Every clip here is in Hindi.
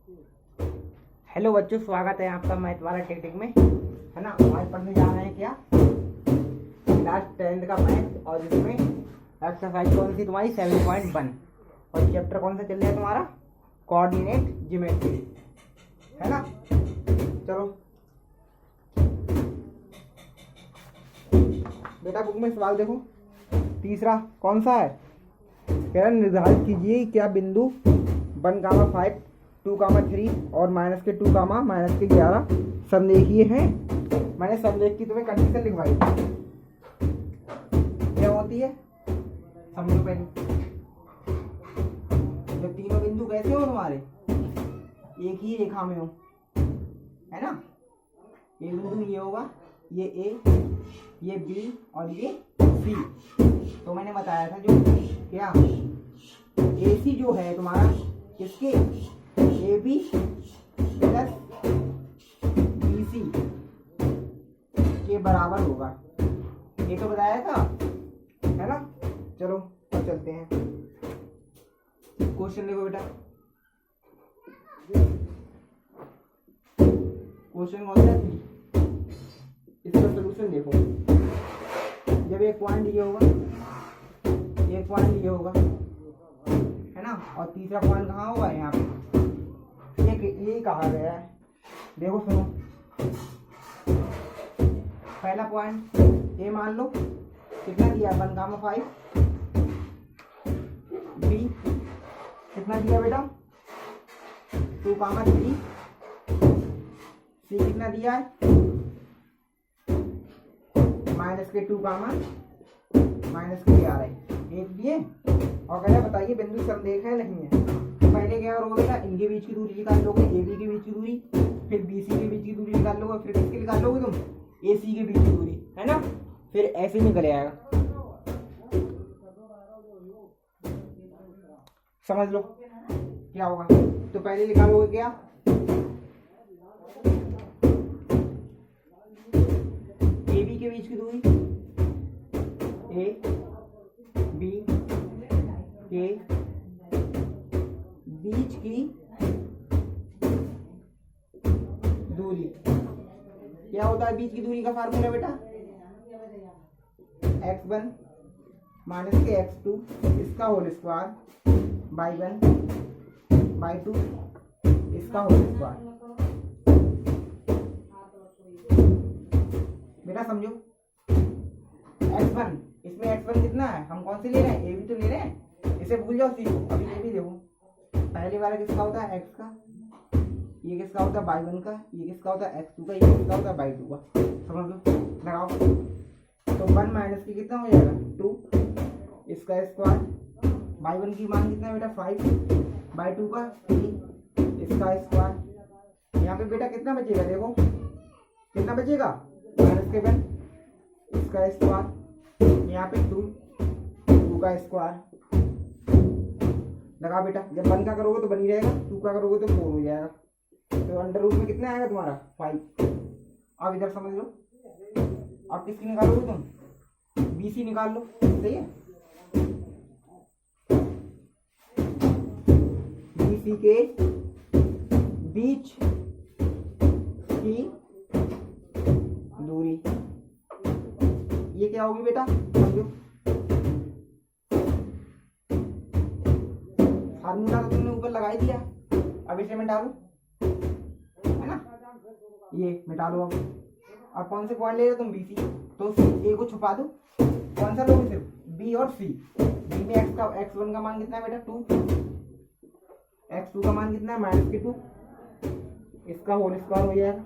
हेलो बच्चों, स्वागत है आपका मैथ वाला टेक्निक में, है ना। आज पढ़ने जा रहे हैं क्या, क्लास 10th का मैथ। और इसमें एक्सरसाइज कौन सी तुम्हारी 7.1 और चैप्टर कौन सा चल रहा है तुम्हारा, कोऑर्डिनेट ज्योमेट्री, है ना। चलो बेटा बुक में सवाल देखो। तीसरा कौन सा है, कह रहा निर्धारित कीजिए क्या बिंदु 1, 5, 2, 3 और -2, -11 संरेखीय हैं। मैंने संरेख की तुम्हें कंडीशन लिखवाई, क्या होती है समझो पहले। जब तीनों बिंदु कैसे हो तुम्हारे, एक ही रेखा में हो, है ना। ये बिंदु ये होगा, ये ए, ये बी और ये सी। तो मैंने बताया था जो क्या ए सी जो है तुम्हारा किसके, A B plus B C के बराबर होगा, ये तो बताया था, है ना। चलो अब चलते हैं, क्वेश्चन देखो बेटा। क्वेश्चन कौन सा है, इसका सोल्यूशन देखो। जब एक पॉइंट ये होगा, एक पॉइंट ये होगा, है ना, और तीसरा पॉइंट कहाँ होगा, यहाँ पे ये कहा गया है। देखो सुनो, पहला पॉइंट ए मान लो, कितना दिया 1, 5, बी कितना दिया बेटा 2, 3, सी कितना दिया है -2, -11 एक दिए। और कह रहा बताइए बिंदु संरेख है नहीं है। पहले क्या करोगे बेटा, इनके बीच की दूरी निकाल लोगे, ए बी के बीच की दूरी, फिर बी सी के बीच की दूरी निकाल लोगे, फिर किसकी निकाल लोगे तुम, ए सी के बीच की दूरी, है ना। फिर ऐसे निकल आएगा, समझ लो क्या होगा। तो पहले निकालोगे क्या, ए बी के बीच की दूरी, ए बी के बीच की दूरी क्या होता है, बीच की दूरी का फार्मूला बेटा x1 - x2 इसका होल स्क्वायर बाई 1/2 इसका होल स्क्वायर। बेटा समझो x1, इसमें x1 कितना है, हम कौन से ले रहे हैं, ए भी तो ले रहे हैं, इसे भूल जाओ सी को। अभी ये भी देखो, पहले वाला किसका होता है x का, ये किसका होता है y1 का, ये किसका होता है x2 का, ये किसका होता है y2 का। समझ लो, लगाओ। तो 1 माइनस की कितना हो जाएगा 2 इसका स्क्वायर, y1 की मान कितना है बेटा 5, y2 का 3 इसका स्क्वायर। यहाँ पे बेटा कितना बचेगा, देखो कितना बचेगा -1 इसका स्क्वायर, यहाँ पे 2 का स्क्वायर। लगा बेटा, जब 1 का करोगे तो बनी रहेगा, 2 का करोगे तो 4 हो जाएगा। तो अंडर रूट में कितना आएगा तुम्हारा 5। अब इधर समझ लो, अब किसकी निकालोगे तुम, BC निकाल लो, सही है। BC के बीच की दूरी ये क्या होगी बेटा, समझो। फार्मूला तो तुमने ऊपर लगा ही दिया, अब इसे मिटा लो, है ना, ये मिटा लो। अब कौन से पॉइंट ले रहे तुम, BC, तो ए को छुपा दो, कौन सा लोगे सिर्फ B और C। B में x1 का मान कितना है बेटा 2, x2 का मान कितना है -2 इसका होल स्क्वायर हो जाएगा।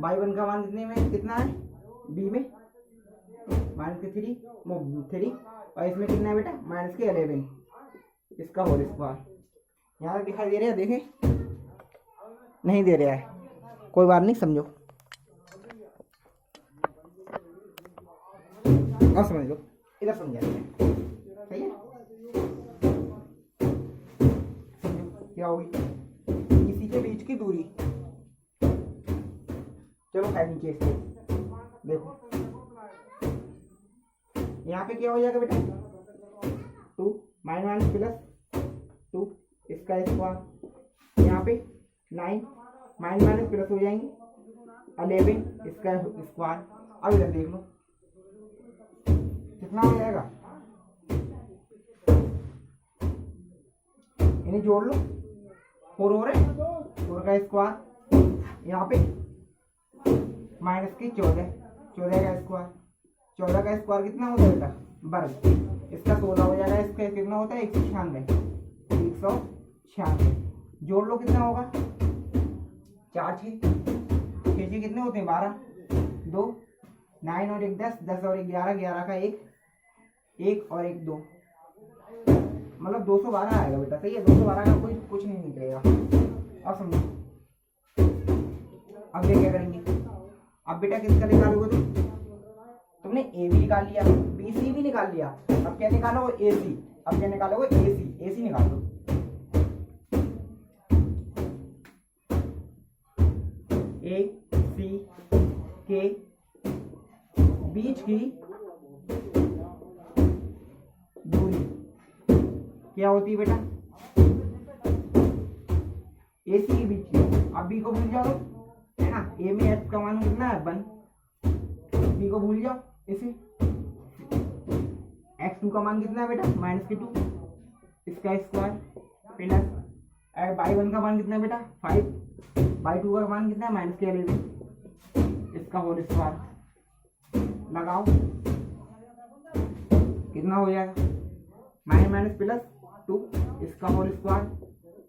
y1 का मान कितना है B में -3 और इसमें कितना है बेटा -11 इसका होल स्क्वायर। यहाँ तक दिखाई दे रहा है, देखें नहीं दे रहा है, कोई बात नहीं, समझो। अब समझ लो, इधर समझा सही है। समझो क्या होगी, इसी के बीच की दूरी। चलो है नीचे इसके, देखो यहाँ पे क्या हो जाएगा बेटा 2 -2 इसका स्क्वायर, यहाँ पे 9 माइनस माइनस प्लस हो जाएंगे 11 इसका स्क्वायर। अब इधर देख लो कितना हो जाएगा, इन्हें जोड़ लो 4 हो रहे 4 का स्क्वायर, यहाँ पे माइनस की 14 का स्क्वायर, 14 का स्क्वायर कितना होता है बेटा वर्ग, इसका 16 हो जाएगा, इसका कितना होता है 196 जोड़ लो कितना होगा 4 6 कितने होते हैं 12 2 9 और 1 10 10 और 1 11 11 का 1 और 1 2 मतलब 212 आएगा बेटा, सही है 212 का कोई कुछ नहीं निकलेगा। अब समझो अब ये क्या करेंगे, अब बेटा किसका निकालोगे तुमने ए बी निकाल लिया, बी सी भी निकाल लिया, अब क्या निकालोगे ए सी, अब क्या निकालोगे ए सी निकाल लो। ए सी के बीच की दूरी क्या होती है बेटा, ए सी के बीच की, अब बी को भूल जाओ है ना, ए में एफ का मान कितना है 1, बी को भूल जाओ, इसे x2 का मान कितना है बेटा -2, इसका स्क्वायर प्लस y1 का मान कितना है बेटा 5, y2 का मान कितना है -11, इसका होल स्क्वायर लगाओ कितना हो जाएगा माइनस प्लस 2, इसका whole square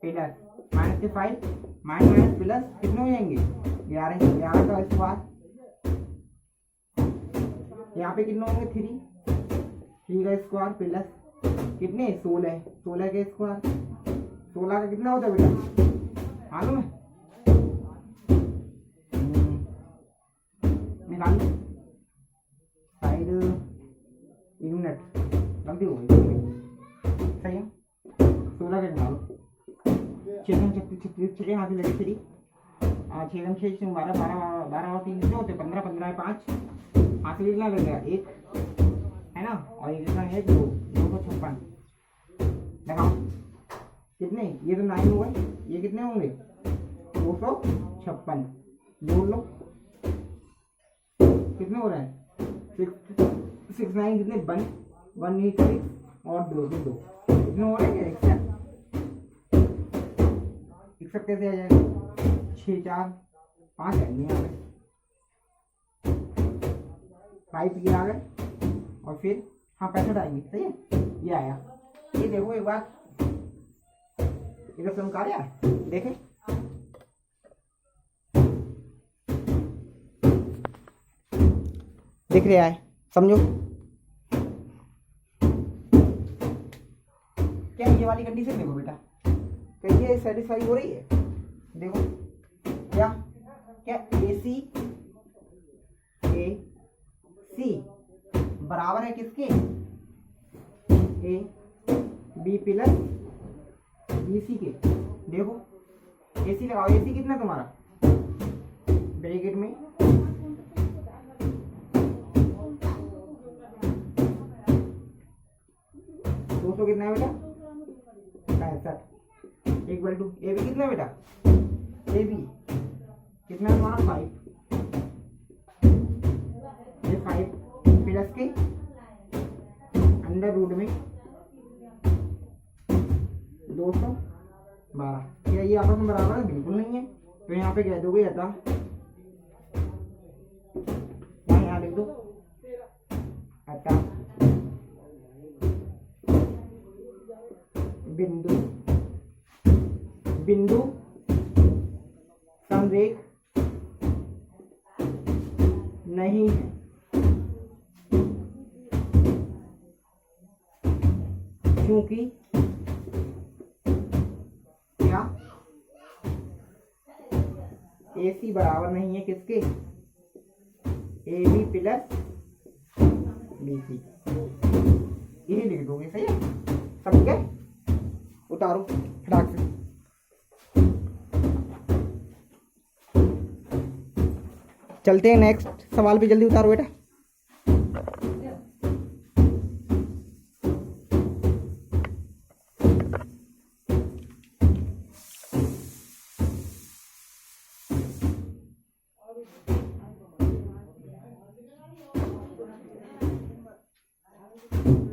plus -5 minus plus कितने हो जाएंगे 11 का स्क्वायर, यहाँ पे कितने होंगे 3 का स्क्वायर प्लस कितने 16 के स्क्वायर, 16 का कितना होता है बेटा मालूम है, निकाल लो शायद 1 मिनट गलती हो गई, सही है 16 का निकालो 6 36 यहाँ से लगे 3 6 6 12 12 और 3 कितने होते 15 15 5 हाथ से कितना लगेगा 1 है ना, और ये कितना है 256 लगाओ कितने, ये तो 9 हो गए, ये कितने होंगे 256 जोड़ लो कितने हो रहे हैं 6 9 कितने 1 1 8 और 2 कितने हो रहे हैं एक्सेप्ट कैसे आ जाएगा 6 4 5 आएंगे यहाँ पे 5 ये आ गए और फिर हाँ 65 आएंगे, सही है ये आया, ये देखो एक बार इधर से निकाल यार देखें दिख रहा है, समझो क्या ये वाली कंडीशन देखो बेटा क्या ये सेटिस्फाई हो रही है, देखो क्या ए सी बराबर है किसके A B plus B C के, देखो ए सी लगाओ, ए सी कितना तुम्हारा ब्रैकेट में 200 कितना है बेटा 65 इक्वल टू ए बी कितना है बेटा ए बी कितना है तुम्हारा 5, ये 5 प्लस के अंडर रूट में 212, क्या ये आपस में बराबर है बिल्कुल नहीं है, तो यहाँ पे कह दोगे अतः यहाँ लिख दो अतः बिंदु संरेख नहीं है, क्योंकि क्या ए सी बराबर नहीं है किसके A B plus B C, यही लिख दोगे, सही है समझ गए, उतारो फटाक से। चलते हैं नेक्स्ट सवाल पे, जल्दी उतारो बेटा। है